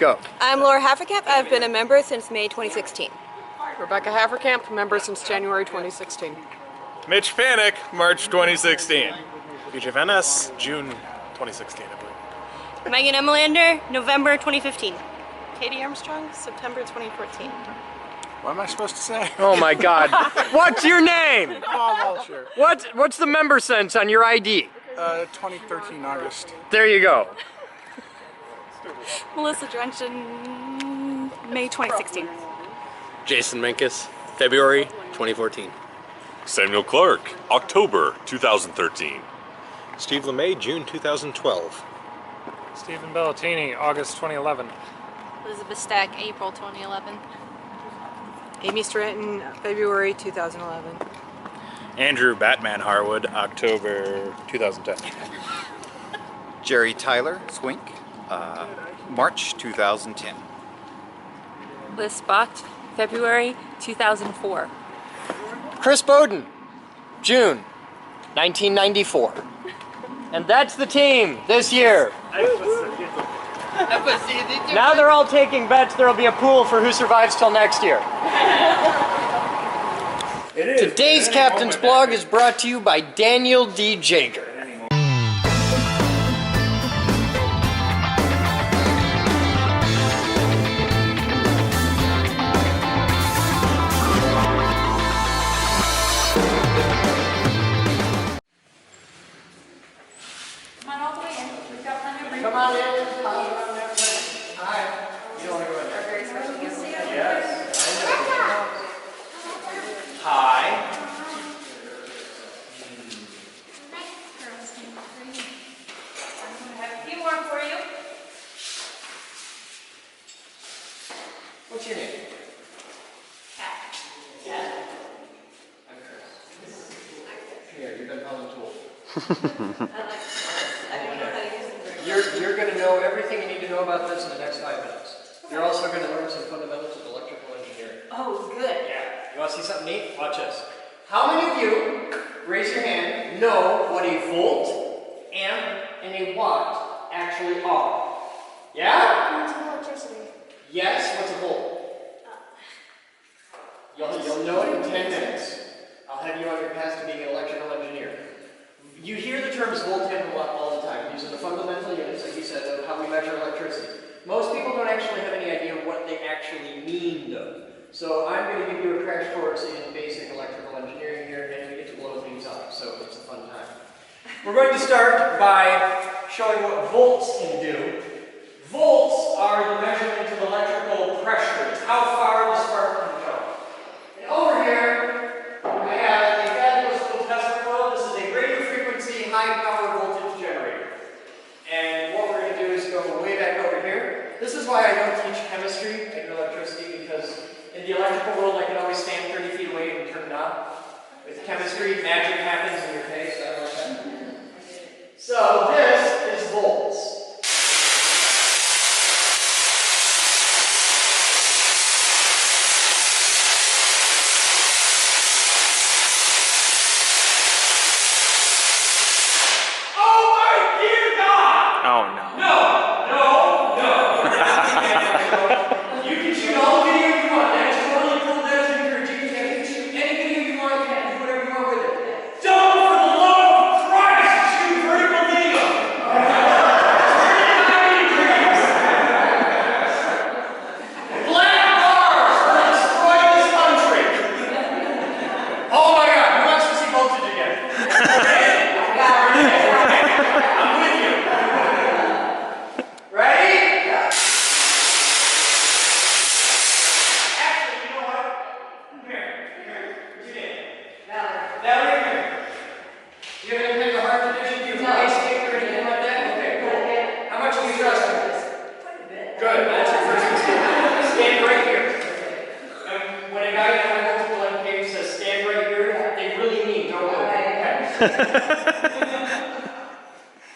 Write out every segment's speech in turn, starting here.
Go. I'm Laura Haverkamp. I've been a member since May 2016. Rebecca Haverkamp, member since January 2016. Mitch Panic, March 2016. BJ Van Ness, June 2016, I believe. Megan Emmelander, November 2015. Katie Armstrong, September 2014. What am I supposed to say? Oh my God. What's your name? Oh, well, sure. What's the member sense on your ID? 2013 August. There you go. Melissa Drenchen, May 2016. Jason Menkes, February 2014. Samuel Clark, October 2013. Steve LeMay, June 2012. Stephen Bellatini, August 2011. Elizabeth Stack, April 2011. Amy Stratton, February 2011. Andrew Batman Harwood, October 2010. Jerry Tyler, Swink, March 2010. Liz Bott, February 2004. Chris Boden, June 1994. And that's the team this year. Now they're all taking bets. There'll be a pool for who survives till next year. Today's Captain's Blog is brought to you by Daniel D. Jager. Come on in. Hi. You don't want to go in there. Yes. Hi. I have a few more for you. What's your name? Cat. Cat. I'm Chris. Here, you've been held a tool. You're going to know everything you need to know about this in the next 5 minutes. You're also going to learn some fundamentals of electrical engineering. Oh, good. Yeah. You want to see something neat? Watch this. How many of you, raise your hand, know what a volt, amp, and a watt actually are? Yeah? What's electricity? Yes, what's a volt? You'll know it in 10 minutes. I'll have you on your path to being an electrical engineer. You hear the terms volt, amp, and watt all the time. These are the fundamental units, like you said, of how we measure electricity. Most people don't actually have any idea what they actually mean, though. So I'm going to give you a crash course in basic electrical engineering here, and we get to blow things up, so it's a fun time. We're going to start by showing what volts can do. Volts are the measurement of electrical pressure. It's how far the spark can go. And over here, I have a fabulous little Tesla coil. This is a radio frequency, high power voltage generator. And what we're going to do is go way back over here. This is why I don't teach chemistry. I do electricity because in the electrical world I can always stand 30 feet away and turn it on. With chemistry, magic happens in your face. I don't like that. So this is volts.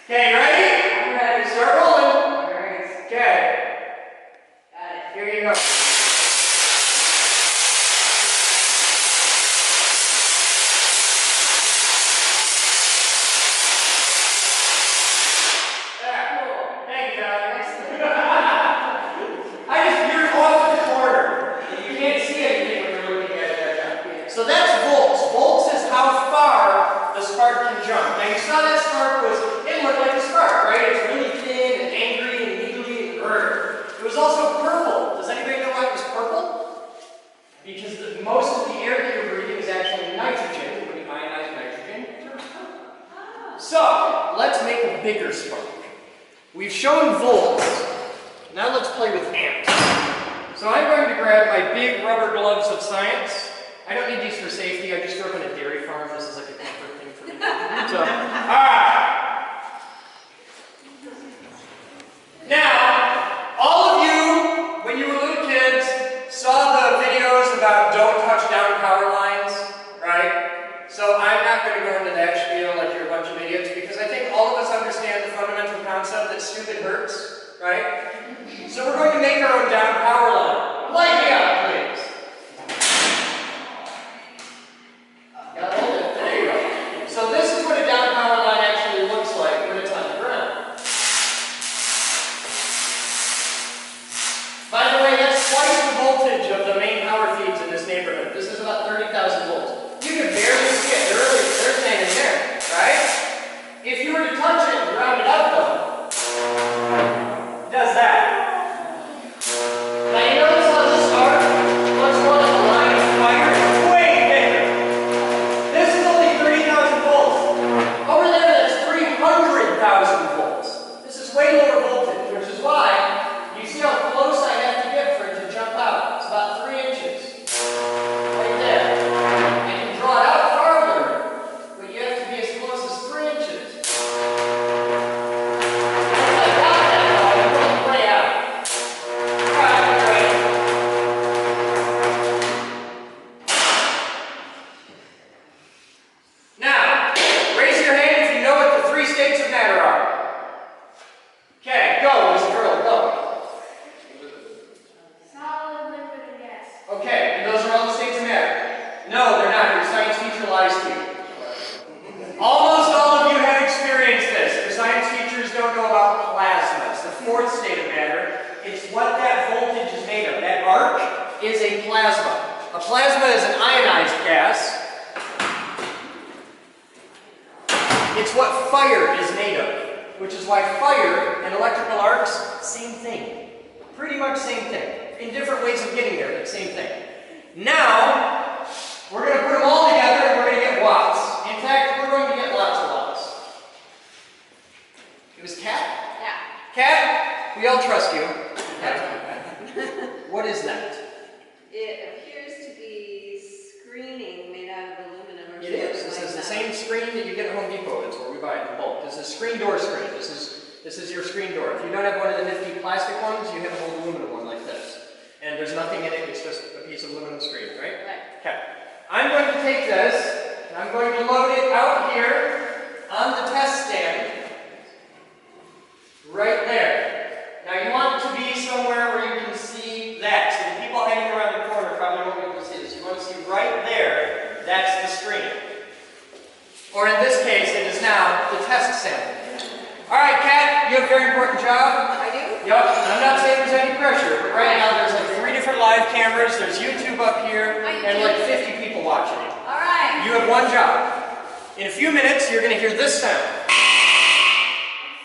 Okay, ready? I'm ready. Start rolling. Alright. Okay. Got it. Here you go. Cool. Thank you, guys. was also purple. Does anybody know why it was purple? Because most of the air that you're breathing is actually nitrogen. When you ionize nitrogen, it turns purple. So, let's make a bigger spark. We've shown volts. Now let's play with amps. So I'm going to grab my big rubber gloves of science. I don't need these for safety. I just grew up on a dairy farm. This is like a comfort thing for me. So, alright. Now, all of you, when you were little kids, saw the videos about don't touch down power lines, right? So I'm not going to go into that spiel like you're a bunch of idiots, because I think all of us understand the fundamental concept that stupid hurts, right? So we're going to make our own down power line. Light me up, please. Gotta hold it. There you go. So this is what a down power line actually looks like when it's on the ground. By the way, that's twice the voltage of the main power feeds in this neighborhood. This is about 30,000 volts. You can barely see it. They're standing there, right? If you were to touch it and round it up, though, it does that. Now you notice how this arc looks more like a line of fire? It's way bigger. This is only 30,000 volts. Over there, that's 300,000 volts. This is way lower voltage, which is why you see how close I have to get for it to jump out. It's about 3 inches. Right there. I can draw it out farther, but you have to be as close as 3 inches. Once I got that, though, I put it way out. Now, raise your hand if you know what the 3 states of matter are. Okay, go, Miss Girl, go. Solid, liquid, and gas. Okay, and those are all the states of matter. No, they're not. Your science teacher lies to you. Almost all of you have experienced this. Your science teachers don't know about plasma. It's the 4th state of matter. It's what that voltage is made of. That arc is a plasma. A plasma is an ionized gas. It's what fire is made of, which is why fire and electrical arcs, same thing. Pretty much same thing. In different ways of getting there, but same thing. Now, we're going to put them all together and we're going to get watts. In fact, we're going to get lots of watts. It was Cat? Yeah. Cat, we all trust you. What is that? It appears to be screening made out of aluminum or It is. This is the same screen that you get at Home Depot. That's where we buy it in bulk. This is a screen door screen. This is your screen door. If you don't have one of the nifty plastic ones, you have an old aluminum one like this. And there's nothing in it. It's just a piece of aluminum screen, right? Right. Okay. I'm going to take this and I'm going to load it out here on the test stand. Right there. Now you want it to be somewhere where you can see that. So the people hanging around the corner probably won't be able to see this. You want to see right there, that's the screen. Or in this case, it is now the test sample. Alright, Kat, you have a very important job. I do? Yep, and I'm not saying there's any pressure, but right now there's like 3 different live cameras, there's YouTube up here, and like 50 people watching you. Alright. You have one job. In a few minutes, you're going to hear this sound.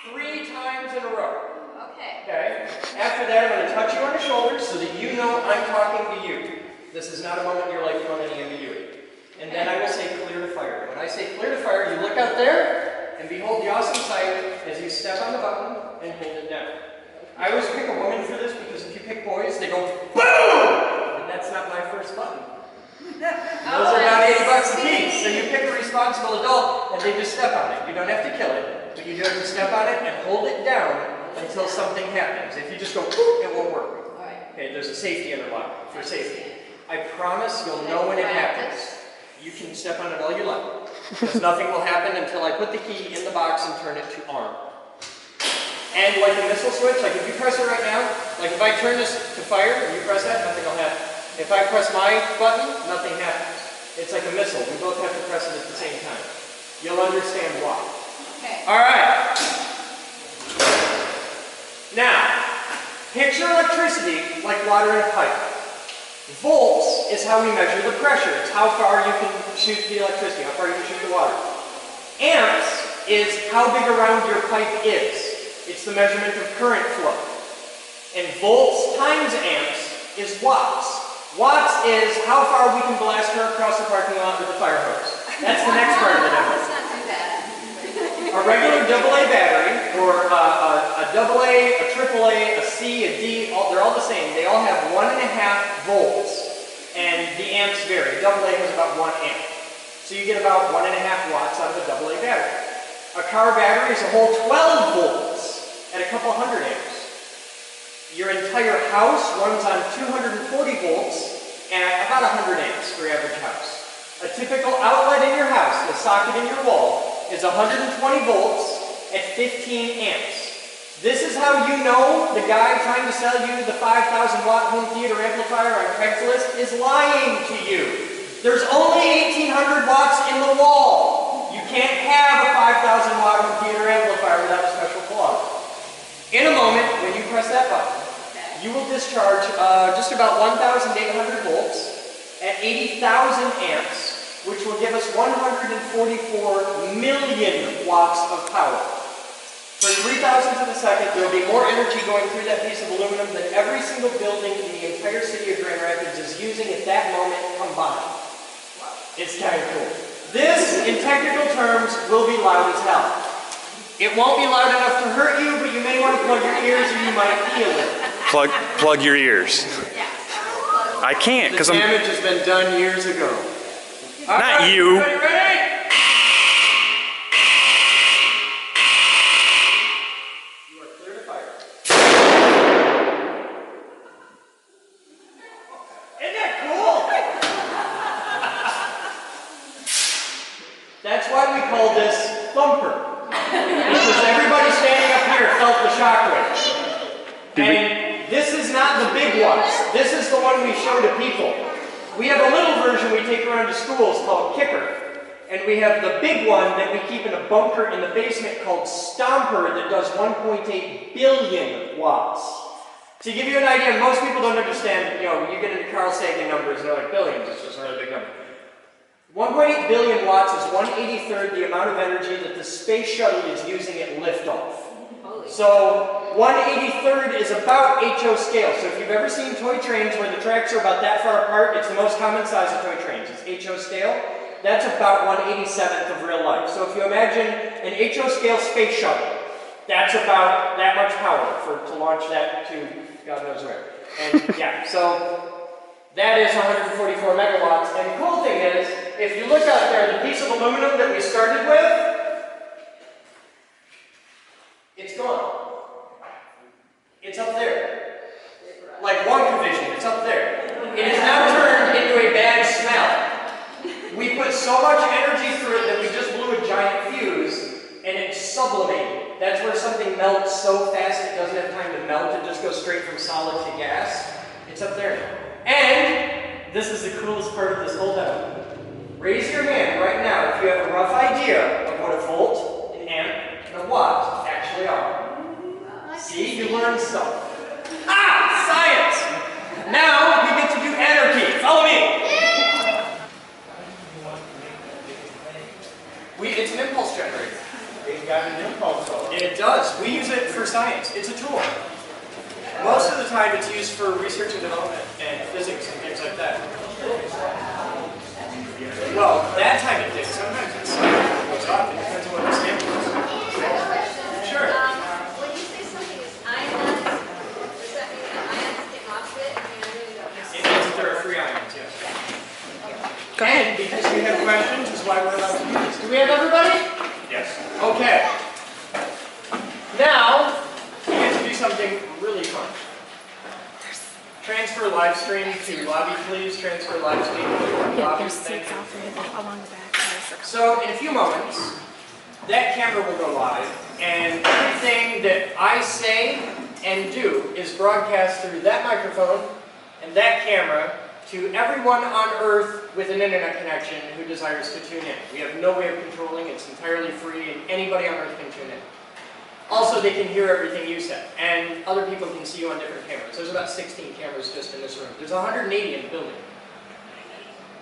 3 times in a row. Okay. Okay? After that, I'm going to touch you on the shoulder so that you know I'm talking to you. This is not a moment in your life on any ambiguity. And then I will say clear to fire. When I say clear to fire, you look out there and behold the awesome sight as you step on the button and hold it down. I always pick a woman for this because if you pick boys, they go BOOM! And that's not my first button. Those are about $80 a piece. So you pick a responsible adult and they just step on it. You don't have to kill it, but you do have to step on it and hold it down until something happens. If you just go boom, it won't work. Okay, there's a safety interlock for safety. I promise you'll know when it happens. You can step on it all you like, because nothing will happen until I put the key in the box and turn it to arm. And like a missile switch, like if you press it right now, like if I turn this to fire and you press that, nothing will happen. If I press my button, nothing happens. It's like a missile. We both have to press it at the same time. You'll understand why. Okay. All right. Now, picture electricity like water in a pipe. Volts is how we measure the pressure. It's how far you can shoot the electricity, how far you can shoot the water. Amps is how big around your pipe is. It's the measurement of current flow. And volts times amps is watts. Watts is how far we can blast her across the parking lot with a fire hose. That's the next part of the demo. Let's not do that. A regular AA battery, or a AA, a AAA, a C, a D, they're all the same. They all have 1.5 volts, and the amps vary. AA has about 1 amp. So you get about 1.5 watts out of a AA battery. A car battery is a whole 12 volts at a couple hundred amps. Your entire house runs on 240 volts at about 100 amps for your average house. A typical outlet in your house, the socket in your wall, is 120 volts at 15 amps. This is how you know the guy trying to sell you the 5,000 watt home theater amplifier on Craigslist is lying to you. There's only 1,800 watts in the wall. You can't have a 5,000 watt home theater amplifier without a special plug. In a moment, when you press that button, you will discharge just about 1,800 volts at 80,000 amps, which will give us 144 million watts of power. For 3,000 to the second, there will be more energy going through that piece of aluminum than every single building in the entire city of Grand Rapids is using at that moment combined. It's kind of cool. This, in technical terms, will be loud as hell. It won't be loud enough to hurt you, but you may want to plug your ears or you might feel it. Plug your ears. I can't, because The I'm... damage has been done years ago. Not you. Ready? You are clear to fire. Isn't that cool? That's why we call this Thumper. Because everybody standing up here felt the shockwave. And this is not the big ones. This is the one we show to people. We have a little version we take around to schools called Kicker. And we have the big one that we keep in a bunker in the basement called Thumper that does 1.8 billion watts. To give you an idea, most people don't understand, you get into Carl Sagan numbers and they're like billions, it's just a really big number. 1.8 billion watts is 1/83rd the amount of energy that the space shuttle is using at liftoff. So 1/83rd is about HO scale. So if you've ever seen toy trains where the tracks are about that far apart, it's the most common size of toy trains. It's HO scale. That's about 1/87th of real life. So if you imagine an HO scale space shuttle, that's about that much power to launch that to God knows where. And yeah, so that is 144 megawatts. And the cool thing is, if you look out there, the piece of aluminum that we started with, it's gone. It's up there. Like WandaVision, it's up there. It is now turned into a bad smell. We put so much energy through it that we just blew a giant fuse, and it's sublimated. That's where something melts so fast it doesn't have time to melt, it just goes straight from solid to gas. It's up there now. And this is the coolest part of this whole demo. Raise your hand right now if you have a rough idea of what a volt, an amp, and a watt actually are. See, you learned stuff. Science! Now we get to do anarchy. Follow me. It's an impulse generator. It's got an impulse on it. It does. We use it for science. It's a tool. Most of the time it's used for research and development and physics and things like that. Well, that time it did. Sometimes it's what's up. It depends on what the sample is. Sure. When you say something is ionized, does that mean that ions get off it? I mean, I really don't know. It means that there are 3 ions, yes. Go ahead. And because we have questions is why we're allowed to do this. Do we have everybody? Yes. Okay. Now, we get to do something really fun. Transfer live stream to lobby, please. Transfer live stream to lobby. Thank you. along the back. So, in a few moments, that camera will go live, and everything that I say and do is broadcast through that microphone and that camera to everyone on Earth with an internet connection who desires to tune in. We have no way of controlling, it's entirely free, and anybody on Earth can tune in. Also, they can hear everything you said, and other people can see you on different cameras. There's about 16 cameras just in this room. There's 180 in the building.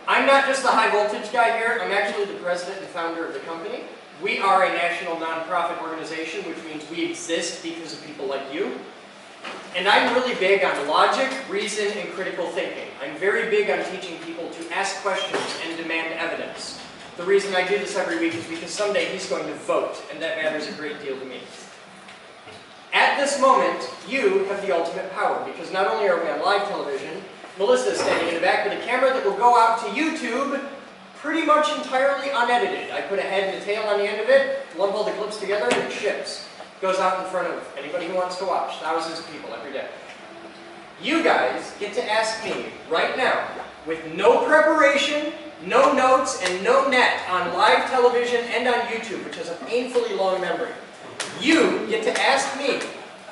I'm not just the high voltage guy here, I'm actually the president and founder of the company. We are a national nonprofit organization, which means we exist because of people like you. And I'm really big on logic, reason, and critical thinking. I'm very big on teaching people to ask questions and demand evidence. The reason I do this every week is because someday he's going to vote, and that matters a great deal to me. At this moment, you have the ultimate power, because not only are we on live television, Melissa is standing in the back with a camera that will go out to YouTube pretty much entirely unedited. I put a head and a tail on the end of it, lump all the clips together, and it ships. Goes out in front of anybody who wants to watch, thousands of people every day. You guys get to ask me right now, with no preparation, no notes, and no net on live television and on YouTube, which has a painfully long memory. You get to ask me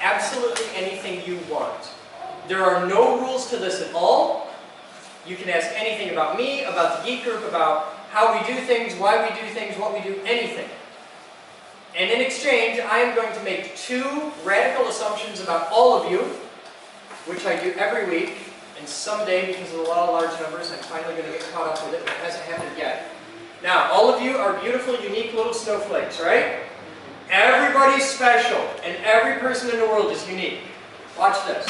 absolutely anything you want. There are no rules to this at all. You can ask anything about me, about the Geek Group, about how we do things, why we do things, what we do, anything. And in exchange, I am going to make 2 radical assumptions about all of you, which I do every week, and someday, because of the law of large numbers, I'm finally going to get caught up with it, but it hasn't happened yet. Now, all of you are beautiful, unique little snowflakes, right? Everybody's special, and every person in the world is unique. Watch this.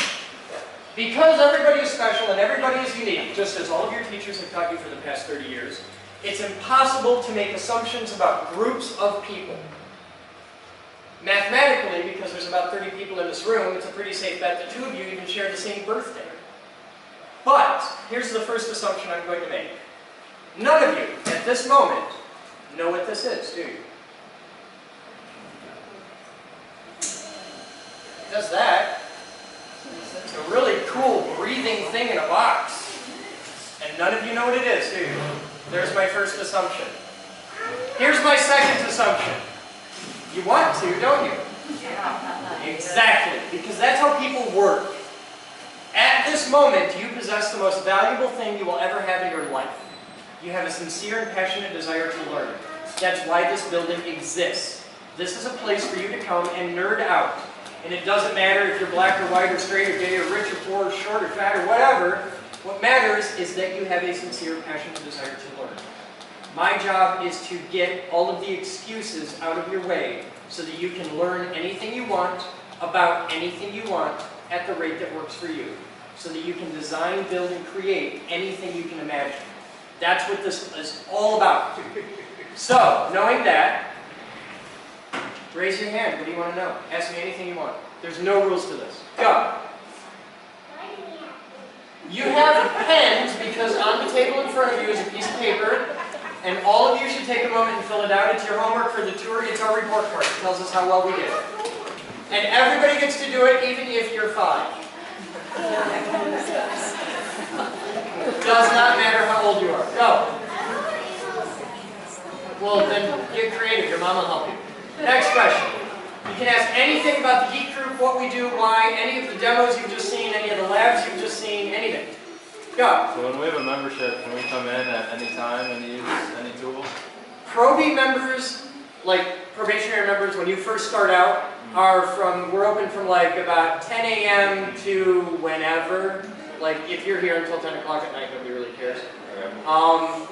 Because everybody is special and everybody is unique, just as all of your teachers have taught you for the past 30 years, it's impossible to make assumptions about groups of people. Mathematically, because there's about 30 people in this room, it's a pretty safe bet that 2 of you even share the same birthday. But, here's the first assumption I'm going to make. None of you, at this moment, know what this is, do you? It does that. It's a really cool breathing thing in a box. And none of you know what it is, do you? There's my first assumption. Here's my second assumption. You want to, don't you? Exactly, because that's how people work. At this moment, you possess the most valuable thing you will ever have in your life. You have a sincere and passionate desire to learn. That's why this building exists. This is a place for you to come and nerd out. And it doesn't matter if you're black or white or straight or gay or rich or poor or short or fat or whatever. What matters is that you have a sincere, passionate desire to learn. My job is to get all of the excuses out of your way so that you can learn anything you want about anything you want at the rate that works for you. So that you can design, build, and create anything you can imagine. That's what this is all about. So, knowing that, raise your hand. What do you want to know? Ask me anything you want. There's no rules to this. Go. You have pens because on the table in front of you is a piece of paper, and all of you should take a moment and fill it out. It's your homework for the tour. It's our report card. It tells us how well we did. And everybody gets to do it, even if you're 5. Does not matter how old you are. Go. Well, then get creative. Your mom will help you. Next question. You can ask anything about the Geek Group, what we do, why, any of the demos you've just seen, any of the labs you've just seen, anything. Go. So when we have a membership, can we come in at any time and use any tools? Proby members, like probationary members, when you first start out, we're open from like about 10 a.m. to whenever. Like if you're here until 10 o'clock at night, nobody really cares.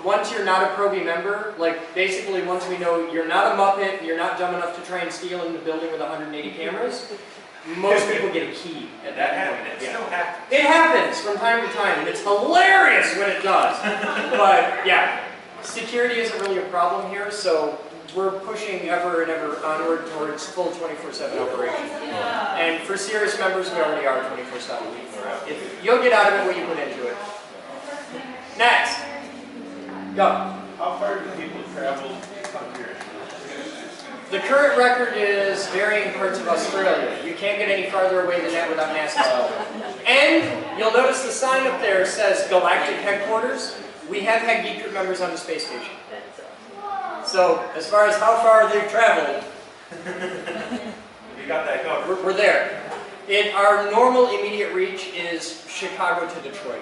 Once you're not a Proby member, like basically once we know you're not a Muppet and you're not dumb enough to try and steal in the building with 180 cameras, most people get a key at that point. It still happens. It happens from time to time, and it's hilarious when it does. But yeah, security isn't really a problem here, so we're pushing ever and ever onward towards full 24/7 operation. And for serious members, we already are 24/7. You'll get out of it what you put into it. Next. Go. How far do people travel from here? The current record is varying parts of Australia. You can't get any farther away than that without NASA. And you'll notice the sign up there says Galactic Headquarters. We have had Geek Group members on the space station. So, as far as how far they've traveled, You got that covered. we're there. Our normal immediate reach is Chicago to Detroit.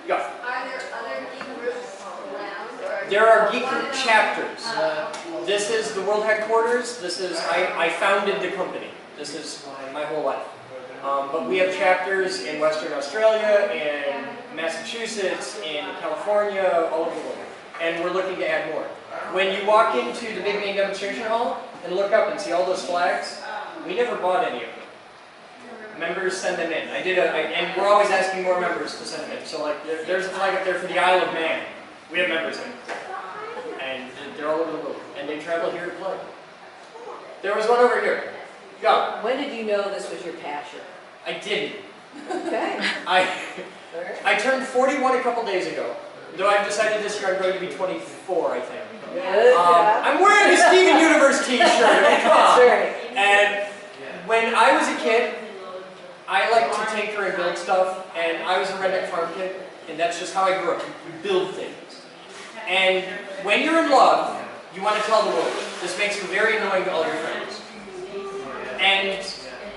Go. Are there other geek groups around? Or There are Geek Group chapters. This is the world headquarters. This is, I founded the company. This is my whole life. But we have chapters in Western Australia, in Massachusetts, in California, all over the world. And we're looking to add more. When you walk into the big main demonstration hall and look up and see all those flags, we never bought any of them. Members send them in. And we're always asking more members to send them in. So like, there's a flag up there for the Isle of Man. We have members in. And they're all over the world. And they travel here to play. There was one over here. Go. When did you know this was your passion? I didn't. Okay. I turned 41 a couple days ago. Though I've decided this year I'm going to be 24, I think. I'm wearing a Steven Universe t-shirt. Come on. And when I was a kid, I liked to tinker and build stuff, and I was a redneck farm kid, and that's just how I grew up. You build things. And when you're in love, you want to tell the world. This makes you very annoying to all your friends. And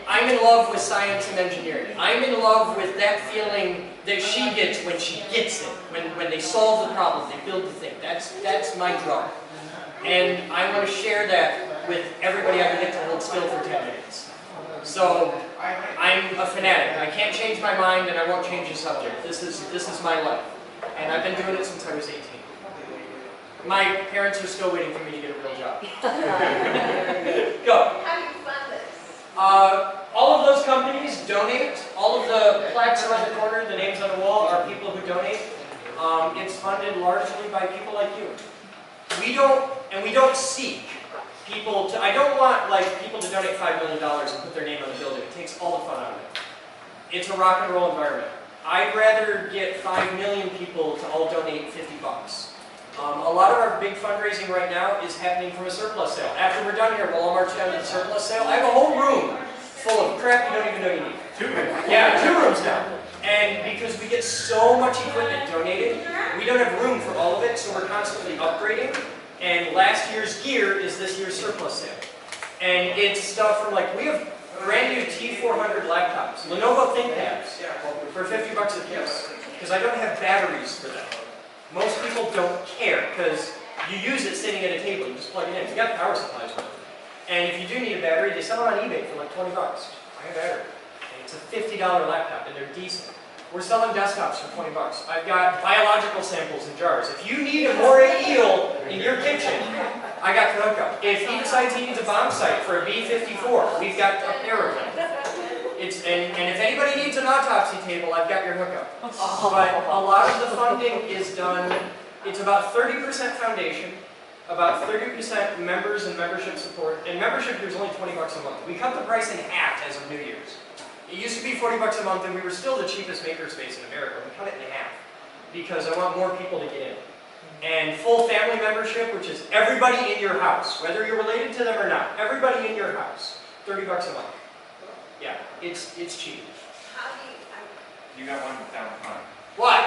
I'm in love with science and engineering. I'm in love with that feeling that she gets when she gets it. When they solve the problem, they build the thing. That's my drug. And I want to share that with everybody I can get to hold still for 10 minutes. So I'm a fanatic. I can't change my mind and I won't change the subject. This is my life. And I've been doing it since I was 18. My parents are still waiting for me to get a real job. Go. How do you fund this? All of those companies donate. All of the plaques around the corner, the names on the wall, are people who donate. It's funded largely by people like you. We don't seek people to, I don't want people to donate $5 million and put their name on the building. It takes all the fun out of it. It's a rock and roll environment. I'd rather get 5 million people to all donate $50. A lot of our big fundraising right now is happening from a surplus sale. After we're done here, we'll all march down to the surplus sale. I have a whole room full of crap you don't even know you need. 2 rooms. Yeah, 2 rooms now. And because we get so much equipment donated, we don't have room for all of it, so we're constantly upgrading. And last year's gear is this year's surplus sale. And it's stuff from we have brand new T400 laptops, Lenovo ThinkPads, for $50 a piece. Because I don't have batteries for them. Most people don't care, because you use it sitting at a table, you just plug it in. You got power supplies with it. And if you do need a battery, they sell them on eBay for $20. I have a battery. And it's a $50 laptop, and they're decent. We're selling desktops for $20. I've got biological samples in jars. If you need a moray eel in your kitchen, I got the hookup. If he decides he needs a bomb sight for a B-54, we've got a pair of them. And if anybody needs an autopsy table, I've got your hookup. But a lot of the funding is done, it's about 30% foundation, about 30% members and membership support, and membership here is only $20 a month. We cut the price in half as of New Year's. It used to be $40 a month, and we were still the cheapest makerspace in America. We cut it in half because I want more people to get in. And full family membership, which is everybody in your house, whether you're related to them or not, everybody in your house, $30 a month. Yeah, it's cheap. How do you... You got one down front. What?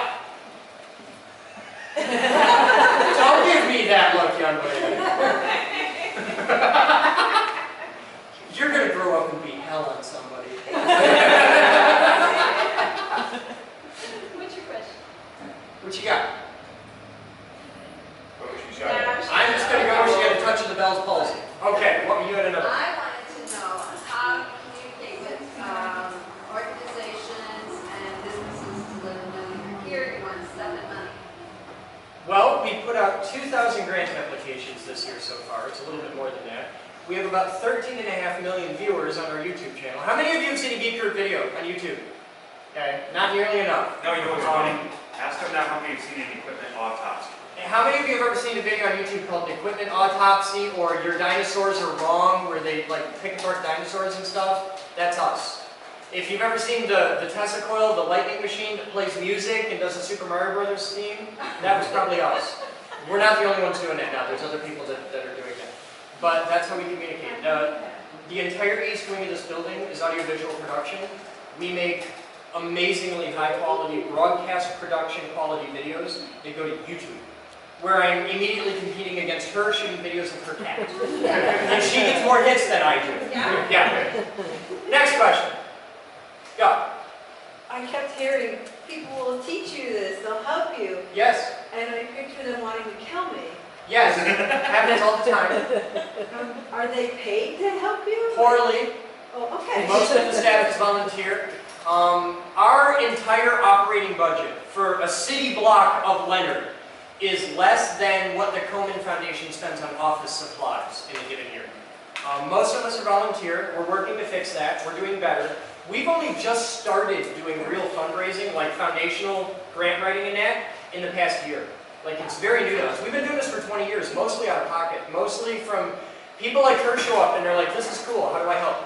Don't give me that look, young lady. You're going to grow up and be hell on somebody. What's your question? What you got? Yeah, I'm just going to go where she had a touch of the Bell's palsy. Okay, what you had another? I wanted to know how to communicate with organizations and businesses to let them know you're here, you want to send them money. Well, we put out 2,000 grant applications this year so far. It's a little bit more than that. We have about 13.5 million viewers on our YouTube channel. How many of you have seen a Geek Group video on YouTube? Okay, not nearly enough. No, you know what's funny? Ask them now how many have seen an equipment autopsy. And how many of you have ever seen a video on YouTube called Equipment Autopsy, or Your Dinosaurs Are Wrong, where they pick apart dinosaurs and stuff? That's us. If you've ever seen the Tesla coil, the lightning machine that plays music and does the Super Mario Brothers theme, that was probably us. We're not the only ones doing that now. There's other people that are doing that. But that's how we communicate. The entire east wing of this building is audiovisual production. We make amazingly high quality broadcast production quality videos that go to YouTube, where I'm immediately competing against her shooting videos of her cat. And she gets more hits than I do. Yeah. Next question. Go. I kept hearing people will teach you this, they'll help you, Yes. and I picture them wanting to kill me. Yes. It happens all the time. Are they paid to help you? Poorly. Oh, okay. Most of the staff is volunteer. Our entire operating budget for a city block of Leonard is less than what the Komen Foundation spends on office supplies in a given year. Most of us are volunteer. We're working to fix that. We're doing better. we've only just started doing real fundraising, like foundational grant writing and that, in the past year. Like, it's very new to us. We've been doing this for 20 years, mostly out of pocket, mostly from people like her show up and they're like, this is cool, how do I help?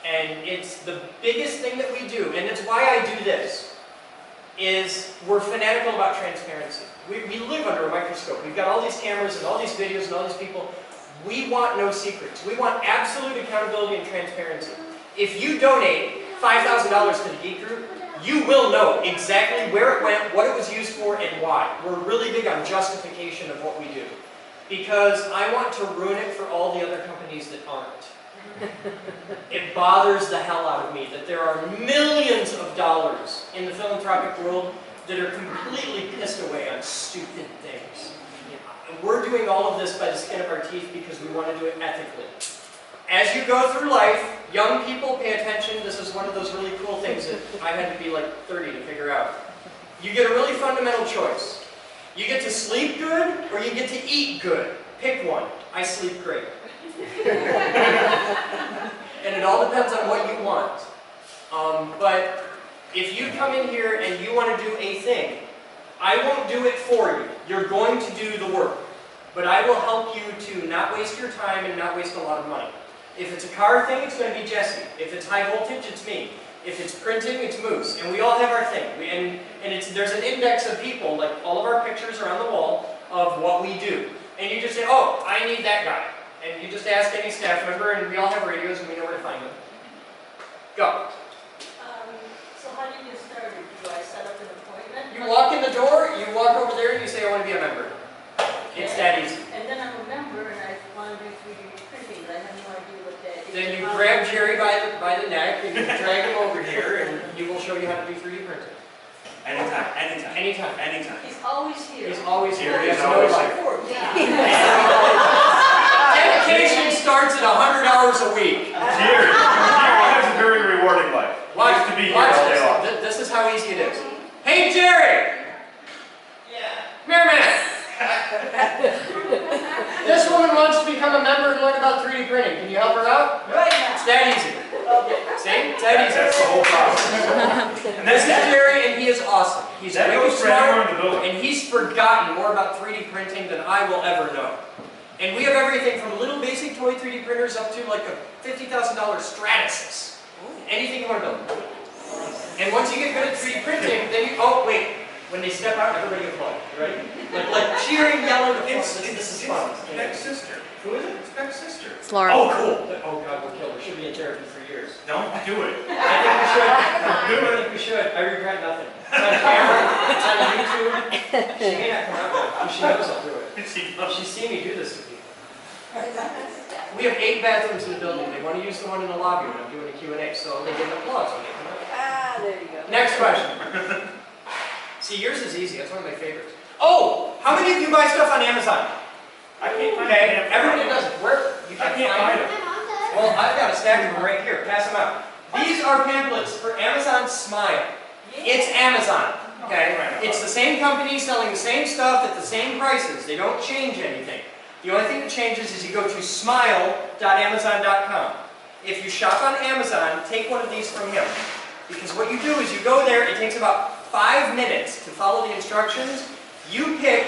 And it's the biggest thing that we do, and it's why I do this, is we're fanatical about transparency. We live under a microscope. We've got all these cameras and all these videos and all these people. We want no secrets. We want absolute accountability and transparency. If you donate $5,000 to the Geek Group, you will know exactly where it went, what it was used for, and why. We're really big on justification of what we do. Because I want to ruin it for all the other companies that aren't. It bothers the hell out of me that there are millions of dollars in the philanthropic world that are completely pissed away on stupid things. And we're doing all of this by the skin of our teeth because we want to do it ethically. As you go through life, young people pay attention. This is one of those really cool things that I had to be like 30 to figure out. You get a really fundamental choice. You get to sleep good or you get to eat good. Pick one. I sleep great. And it all depends on what you want. But if you come in here and you want to do a thing, I won't do it for you. You're going to do the work. But I will help you to not waste your time and not waste a lot of money. If it's a car thing, it's going to be Jesse. If it's high voltage, it's me. If it's printing, it's Moose. And we all have our thing. There's an index of people, like all of our pictures are on the wall of what we do. And you just say, oh, I need that guy. And you just ask any staff member, and we all have radios, and we know where to find them. Go. So how do you get started? Do I set up an appointment? You walk in the door, you walk over there, and you say, I want to be a member. It's that easy. And then I'm a member, and I want to do 3D printing, but I have no idea what that is. Then you grab Jerry by the neck, and you drag him over here, and he will show you how to do 3D printing. Anytime, anytime. Anytime. Anytime. He's always here. He's always here. He He's has no always life. Yeah. Dedication starts at $100 a week. Jerry has a very rewarding life. He Watch, used to be here watch all day long. this. This is how easy it is. Hey, Jerry! Yeah. Come here a minute. This woman wants to become a member and learn about 3D printing. Can you help her out? Right now. It's that easy. See? It's that easy. That's the whole process. And this is Jerry, and he is awesome. He's That really goes for anyone in the smart, building. and he's forgotten more about 3D printing than I will ever know. And we have everything from little basic toy 3D printers up to like a $50,000 Stratasys. Anything you want to build. And once you get good at 3D printing, then you, oh wait, when they step out, everybody applaud. You ready? Like cheering, yelling, this is fun. It's Beck's sister. Who is it? It's Beck's sister. It's Laura. Oh, cool. Oh God, we'll kill her. She'll be in therapy for years. Don't do it. I think we should. I think we should. I regret nothing. It's on camera. It's on YouTube. She may not come out with it. She knows I'll do it. She's seen me do this to people. We have 8 bathrooms in the building. They want to use the one in the lobby when I'm doing a Q&A, so they get an applause when they come out. Ah, there you go. Next question. See, yours is easy. That's one of my favorites. Oh, how many of you buy stuff on Amazon? I can't find Okay, it. everybody does it. Where? You I can't can't find find it. it. Well, I've got a stack of them right here. Pass them out. These are pamphlets for Amazon Smile. It's Amazon. Okay? It's the same company selling the same stuff at the same prices. They don't change anything. The only thing that changes is you go to smile.amazon.com. If you shop on Amazon, take one of these from him. Because what you do is you go there, it takes about 5 minutes to follow the instructions. You pick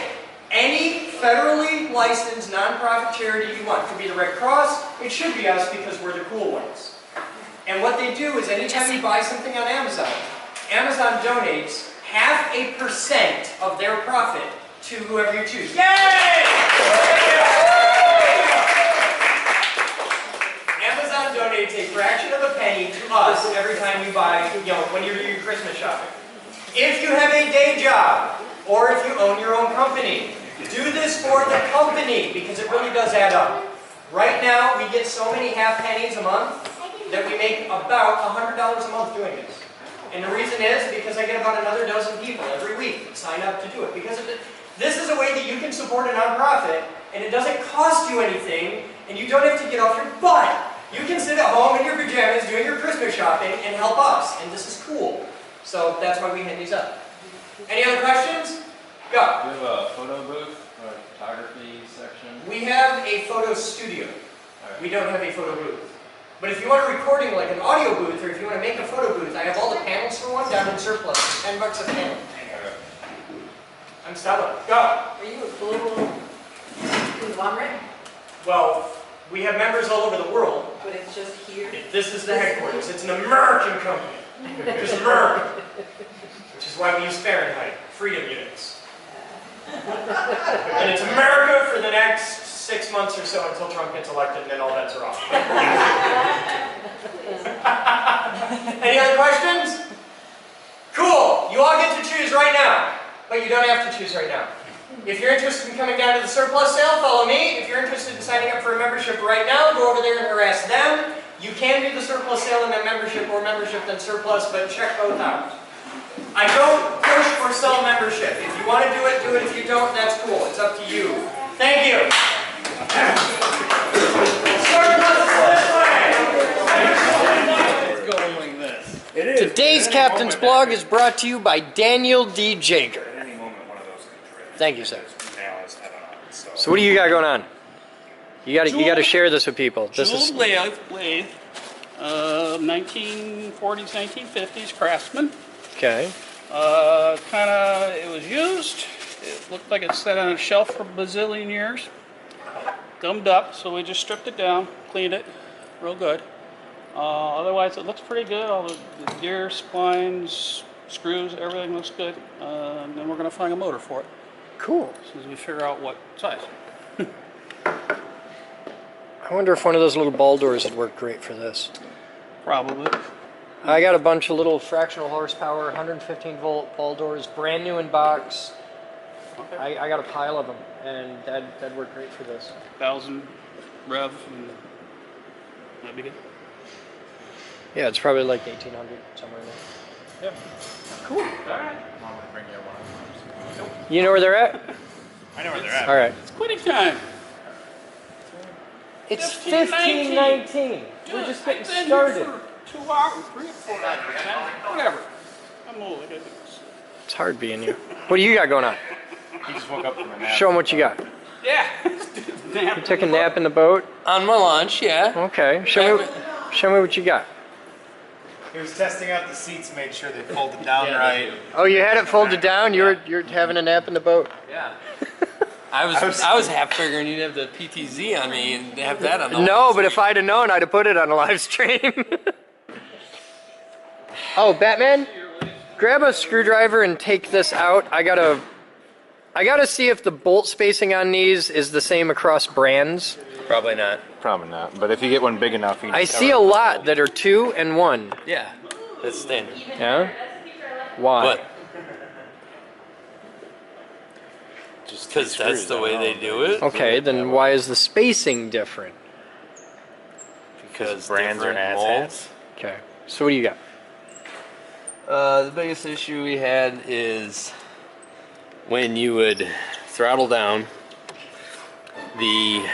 any federally licensed nonprofit charity you want. It could be the Red Cross. It should be us because we're the cool ones. And what they do is anytime you buy something on Amazon, Amazon donates 0.5% of their profit to whoever you choose. Yay! Amazon donates a fraction of a penny to us every time you buy, when you're doing your Christmas shopping. If you have a day job, or if you own your own company, do this for the company because it really does add up. Right now, we get so many half pennies a month that we make about $100 a month doing this. And the reason is because I get about another dozen people every week that sign up to do it. Because this is a way that you can support a nonprofit, and it doesn't cost you anything, and you don't have to get off your butt. You can sit at home in your pajamas doing your Christmas shopping and help us, and this is cool. So that's why we hand these up. Any other questions? Go. Do you have a photo booth or a photography section? We have a photo studio. Right. We don't have a photo booth. But if you want a recording like an audio booth, or if you want to make a photo booth, I have all the panels for one down in surplus. For $10 a panel. I'm Stella. Go. Are you a global conglomerate? Well, we have members all over the world. But it's just here? This is the headquarters. It's an American company. Just American. Which is why we use Fahrenheit, freedom units. And it's America for the next 6 months or so until Trump gets elected, and then all bets are off. Any other questions? Cool. You all get to choose right now. But you don't have to choose right now. If you're interested in coming down to the surplus sale, follow me. If you're interested in signing up for a membership right now, go over there and harass them. You can do the surplus sale and then membership, or membership then surplus, but check both out. I don't push or sell membership. If you want to do it, do it. If you don't, that's cool. It's up to you. Thank you. Today's Captain's Blog is brought to you by Daniel D. Jager. Thank you, sir. So what do you got going on? You got to share this with people. This is lathe, 1940s, 1950s, Craftsman. Okay. It was used. It looked like it sat on a shelf for a bazillion years. Gummed up, so we just stripped it down, cleaned it, real good. Otherwise, it looks pretty good. All the gears, splines, screws, everything looks good. And then we're going to find a motor for it. Cool. As soon as we figure out what size. I wonder if one of those little ball doors would work great for this. Probably. I got a bunch of little fractional horsepower, 115 volt ball doors, brand new in box. Okay. I got a pile of them, and that'd work great for this. 1,000 rev, and that'd be good. Yeah, it's probably like 1800 somewhere in there. Yeah. Cool. All right. You know where they're at? I know where they're at. All right. It's quitting time. It's 15:19. 15:19. We're just getting I've been started. here for 2 hours, 3 or 4 hours, whatever. I'm old. I gotta do this. It's hard being you. What do you got going on? He just woke up from a nap. Show them what you got. Yeah. You took a nap in the boat? On my lunch, yeah. Okay. Show me what you got. He was testing out the seats, made sure they folded down right. Oh, you had it folded down? You're having a nap in the boat? Yeah. I was half figuring you'd have the PTZ on me and have that on the No, but if I'd have known, I'd have put it on a live stream. Oh, Batman? Grab a screwdriver and take this out. I gotta see if the bolt spacing on these is the same across brands. Probably not. Probably not. But if you get one big enough, you can I see a lot that are 2 and 1. Yeah, that's standard. Yeah? Why? But just because that's the way they do it. Okay, then why is the spacing different? Because brands are different asshats. Okay, so what do you got? The biggest issue we had is when you would throttle down, the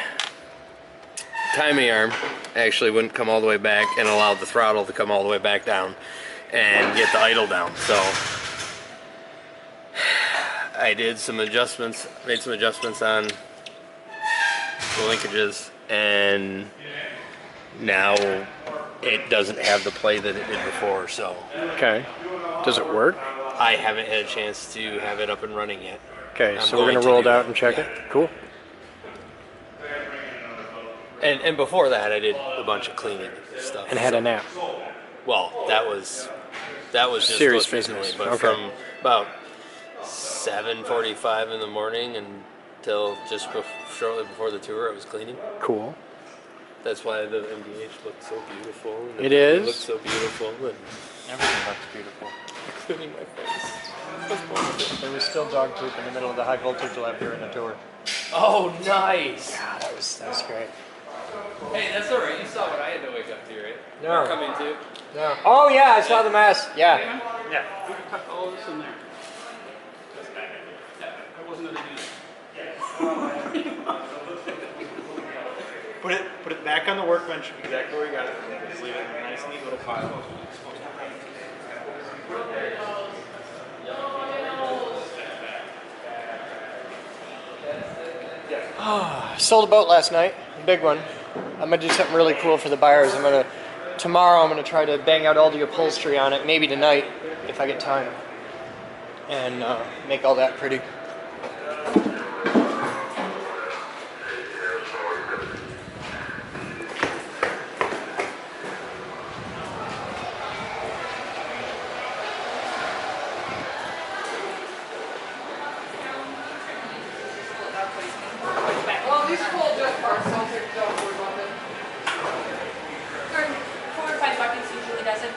timing arm actually wouldn't come all the way back and allow the throttle to come all the way back down and get the idle down. So I did some adjustments, made some adjustments on the linkages, and now it doesn't have the play that it did before. So Okay, does it work? I haven't had a chance to have it up and running yet. Okay, I'm so we're going gonna roll to it do out and check it. Cool. And before that, I did a bunch of cleaning stuff. And had a nap. Well, that was just Serious most recently, business. but Okay. from about 7:45 in the morning until just shortly before the tour, I was cleaning. Cool. That's why the MDH looked so beautiful. And It is? It looked so beautiful, and Everything looks beautiful. including my face. There was still dog poop in the middle of the high voltage lab during the tour. Oh, nice! Yeah, that was great. Hey, that's all right. You saw what I had to wake up to, right? No. You're coming too. No. Oh yeah, I saw the mess. Yeah. Yeah. We can tuck all this in there. Yeah, I wasn't gonna do that. Put it back on the workbench exactly where you got it. Just leave it in a nice neat little pile. Sold a boat last night. Big one. I'm gonna do something really cool for the buyers. Tomorrow I'm gonna try to bang out all the upholstery on it, maybe tonight, if I get time. And make all that pretty. Well, these are all junk parts, so I'll take the dog about it. $4 or $5 usually does it.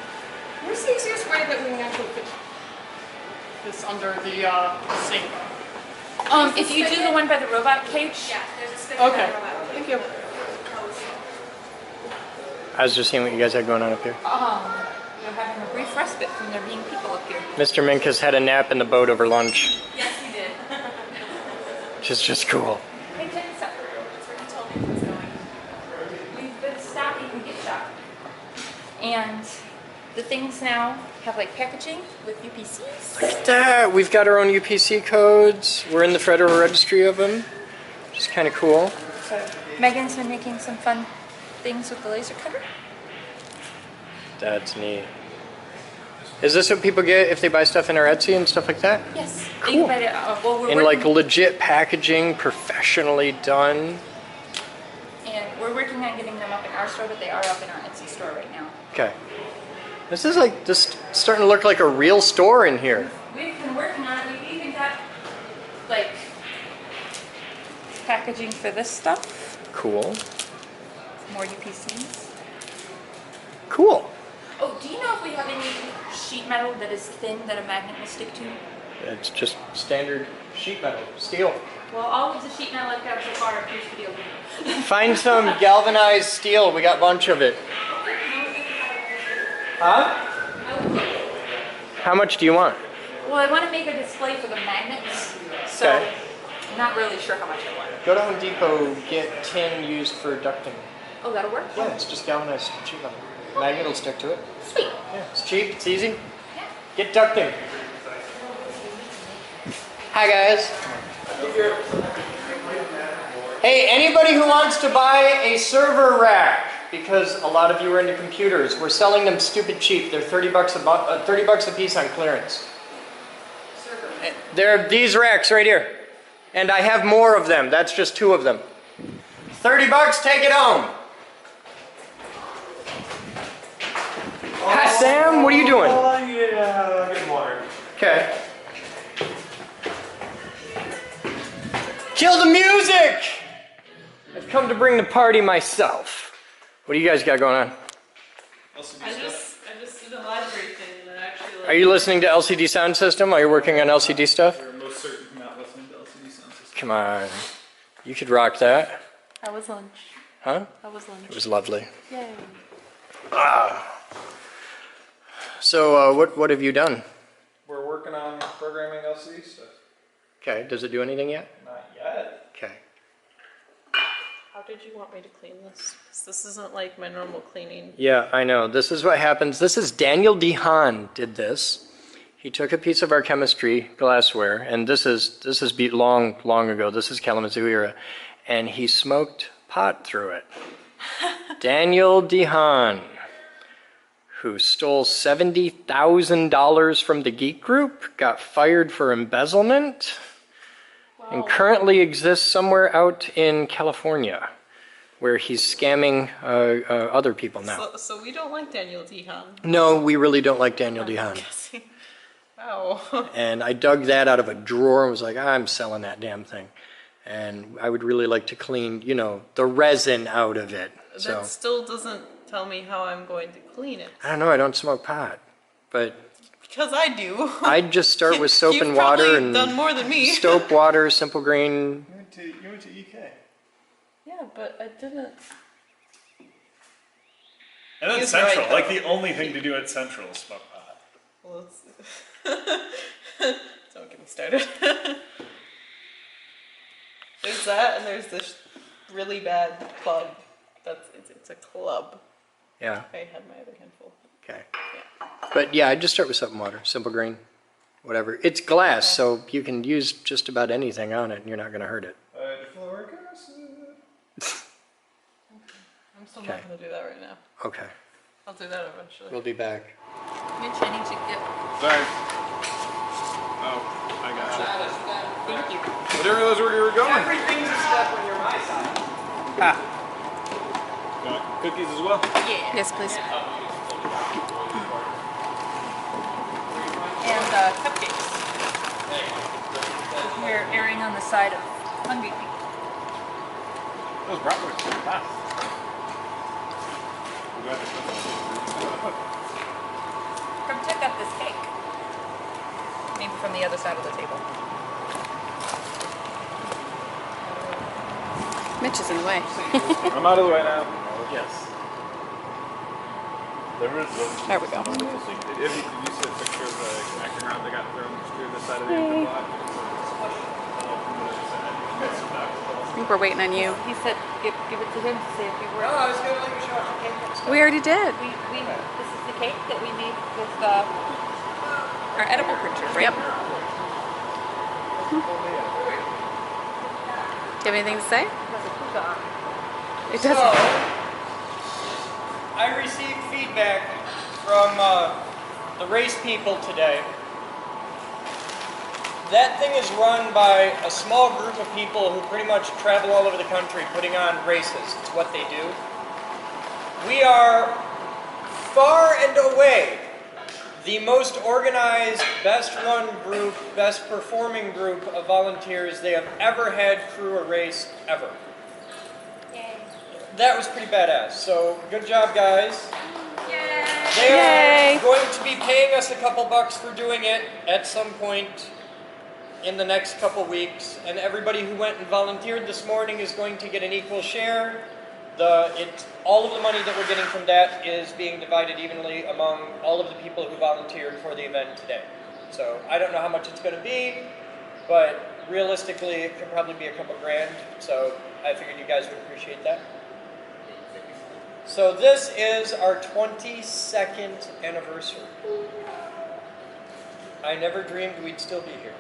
Where's the easiest way that we can actually fit this under the sink? If you do the one by the robot cage. Yeah, there's a stick. Okay, thank you. I was just seeing what you guys had going on up here. You're having a brief respite from there being people up here. Mr. Minkus had a nap in the boat over lunch. Yes, he did. Which is just cool. Hey, check this out. That's where he told me he was going. We've been stopping the gift shop. And the things now have like packaging with UPCs. Look at that. We've got our own UPC codes. We're in the Federal Registry of them, which is kind of cool. So Megan's been making some fun things with the laser cutter. That's neat. Is this what people get if they buy stuff in our Etsy and stuff like that? Yes. Cool. You can buy it, well, we're In like legit packaging, professionally done. And we're working on getting them up in our store, but they are up in our Etsy store right now. Okay. This is like just starting to look like a real store in here. We've been working on it. We've even got like packaging for this stuff. Cool. More UPCs. Cool. Oh, do you know if we have any sheet metal that is thin that a magnet will stick to? It's just standard sheet metal, steel. Well, all of the sheet metal I've got so far appears to be aluminum. Find some galvanized steel. We got a bunch of it. Huh? How much do you want? Well, I want to make a display for the magnets, so Okay. I'm not really sure how much I want. Go to Home Depot, get tin used for ducting. Oh, that'll work? Yeah, it's just galvanized sheet metal. Magnet will stick to it. Sweet. Yeah, it's cheap, it's easy. Get ducting. Hi guys. Hey, anybody who wants to buy a server rack, because a lot of you are into computers, we're selling them stupid cheap. They're $30 a piece on clearance. They're these racks right here. And I have more of them. That's just 2 of them. $30, take it home. Hi Sam, what are you doing? Yeah, good morning. Okay. Kill the music! I've come to bring the party myself. What do you guys got going on? I just did a library thing that actually. Are you listening to LCD Sound System while you're working on LCD stuff? We're most certainly not listening to LCD Sound System. Come on. You could rock that. That was lunch. Huh? That was lunch. It was lovely. Yay. So, what have you done? We're working on programming LCD stuff. Okay, does it do anything yet? Not yet. Okay. How did you want me to clean this? 'Cause this isn't like my normal cleaning. Yeah, I know. This is what happens. This is Daniel DeHaan did this. He took a piece of our chemistry glassware, and this is long ago. This is Kalamazoo era, and he smoked pot through it. Daniel DeHaan, who stole $70,000 from the Geek Group, got fired for embezzlement, and currently exists somewhere out in California, where he's scamming other people now. So we don't like Daniel DeHaan. No, we really don't like Daniel DeHaan. Wow. And I dug that out of a drawer and was like, I'm selling that damn thing. And I would really like to clean, you know, the resin out of it. So That still doesn't tell me how I'm going to clean it. I don't know, I don't smoke pot. But Because I do. I'd just start with soap You've and water probably and done more than me. soap, water, simple green. You went to EK. Yeah, but I didn't. And then He's Central, right, like though. the only thing to do at Central is smoke pot. Well, don't get me started. There's that, and there's this really bad club. It's a club. Yeah, I had my other handful. okay. But yeah, I'd just start with soap and water, simple green, whatever. It's glass, so you can use just about anything on it and you're not going to hurt it. Fluoric acid. still not gonna do that right now. Okay. I'll do that eventually. We'll be back. Mitch, I need to get. Sorry. Oh, I got you. Thank you. I didn't realize where you were going. Everything's a step when you're my side. Ha. Got cookies as well? Yeah. Yes, please. And cupcakes. We're erring on the side of hungry people. Those bratwursts are fast. Come check out this cake. Maybe from the other side of the table. Mitch is in the way. I'm out of the way now. Yes. There is There we go. Did you see a picture of the acting round that got thrown through the side of the engine block? I think we're waiting on you. He said, give it to him to see if we were. No, I was going to let you show off the cake. We already did. This is the cake that we made with our edible printer, right? Yep. Do you have anything to say? It So, doesn't. I received feedback from the race people today. That thing is run by a small group of people who pretty much travel all over the country putting on races. It's what they do. We are far and away the most organized, best run group, best performing group of volunteers they have ever had crew a race ever. That was pretty badass. So good job, guys. They are going to be paying us a couple bucks for doing it at some point in the next couple weeks, and everybody who went and volunteered this morning is going to get an equal share. All of the money that we're getting from that is being divided evenly among all of the people who volunteered for the event today. So I don't know how much it's going to be, but realistically it could probably be a couple grand, so I figured you guys would appreciate that. So this is our 22nd anniversary. I never dreamed we'd still be here.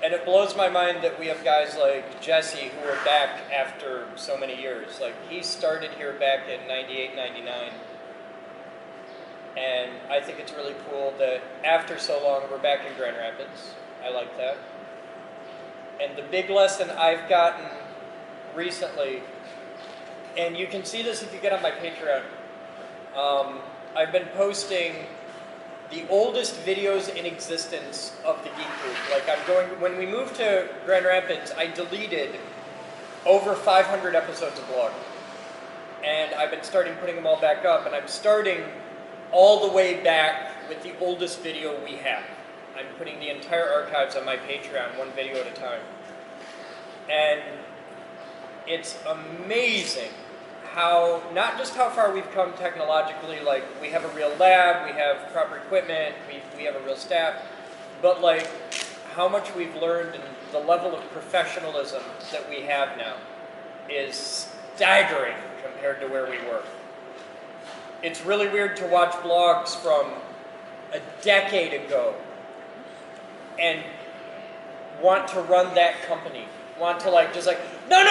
And it blows my mind that we have guys like Jesse who are back after so many years. Like, he started here back in 98, 99. And I think it's really cool that after so long we're back in Grand Rapids. I like that. And the big lesson I've gotten recently, and you can see this if you get on my Patreon, I've been posting the oldest videos in existence of the Geek Group. Like, when we moved to Grand Rapids, I deleted over 500 episodes of blog. And I've been starting putting them all back up, and I'm starting all the way back with the oldest video we have. I'm putting the entire archives on my Patreon, one video at a time. And it's amazing how, not just how far we've come technologically, like we have a real lab, we have proper equipment, we have a real staff, but like how much we've learned and the level of professionalism that we have now is staggering compared to where we were. It's really weird to watch blogs from a decade ago and want to run that company. Want to like, just like, no,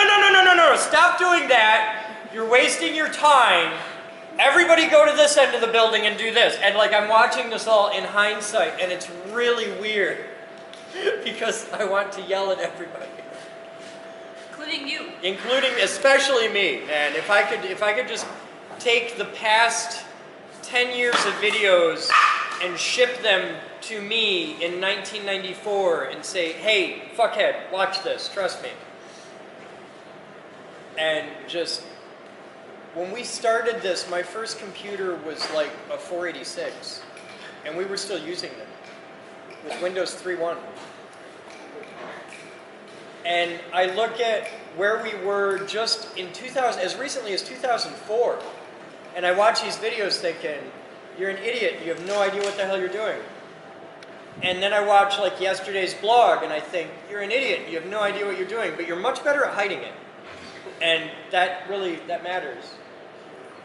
stop doing that. You're wasting your time. Everybody go to this end of the building and do this. And like, I'm watching this all in hindsight, and it's really weird because I want to yell at everybody. Including you. Including, especially me. And if I could just take the past 10 years of videos and ship them to me in 1994 and say, hey, fuckhead, watch this, trust me. And just, when we started this, my first computer was like a 486, and we were still using them with Windows 3.1. And I look at where we were just in 2000, as recently as 2004, and I watch these videos thinking, you're an idiot, you have no idea what the hell you're doing. And then I watch like yesterday's blog and I think, you're an idiot, you have no idea what you're doing, but you're much better at hiding it. And that matters.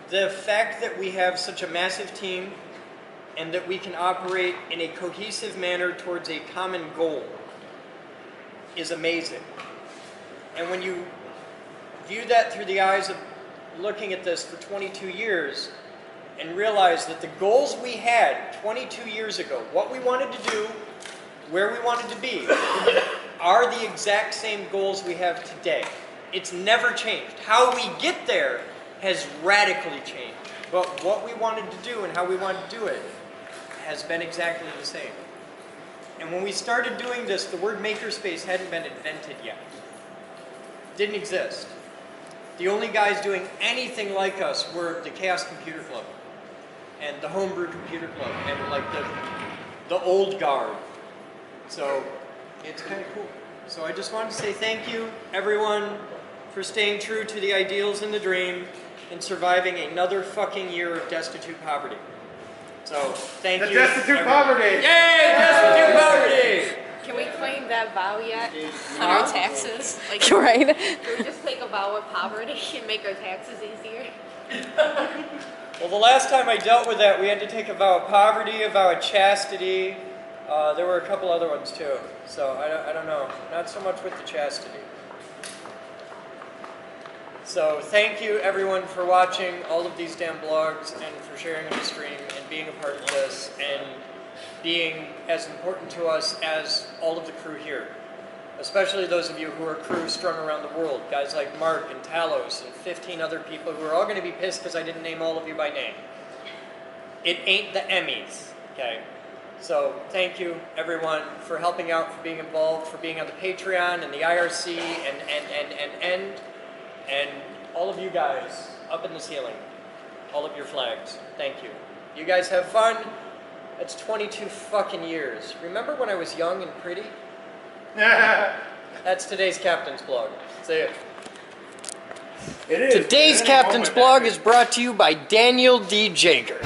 The fact that we have such a massive team and that we can operate in a cohesive manner towards a common goal is amazing. And when you view that through the eyes of looking at this for 22 years and realize that the goals we had 22 years ago, what we wanted to do, where we wanted to be, are the exact same goals we have today. It's never changed. How we get there has radically changed. But what we wanted to do and how we wanted to do it has been exactly the same. And when we started doing this, the word makerspace hadn't been invented yet. It didn't exist. The only guys doing anything like us were the Chaos Computer Club and the Homebrew Computer Club and like the old guard. So it's kind of cool. So I just wanted to say thank you, everyone, for staying true to the ideals and the dream and surviving another fucking year of destitute poverty. So thank you. Destitute everyone. poverty! Yay, destitute poverty! Can we claim that vow yet on our taxes? Like, Right. can we just take a vow of poverty and make our taxes easier? Well, the last time I dealt with that, we had to take a vow of poverty, a vow of chastity. There were a couple other ones too. So I don't know. Not so much with the chastity. So thank you everyone for watching all of these damn blogs and for sharing the stream and being a part of this and being as important to us as all of the crew here. Especially those of you who are crew strung around the world. Guys like Mark and Talos and 15 other people who are all going to be pissed because I didn't name all of you by name. It ain't the Emmys, okay? So thank you everyone for helping out, for being involved, for being on the Patreon and the IRC and all of you guys up in the ceiling. All of your flags. Thank you. You guys have fun. It's 22 fucking years. Remember when I was young and pretty? That's today's Captain's Blog. See ya. It is. Today's Captain's Blog is brought to you by Daniel D. Jager.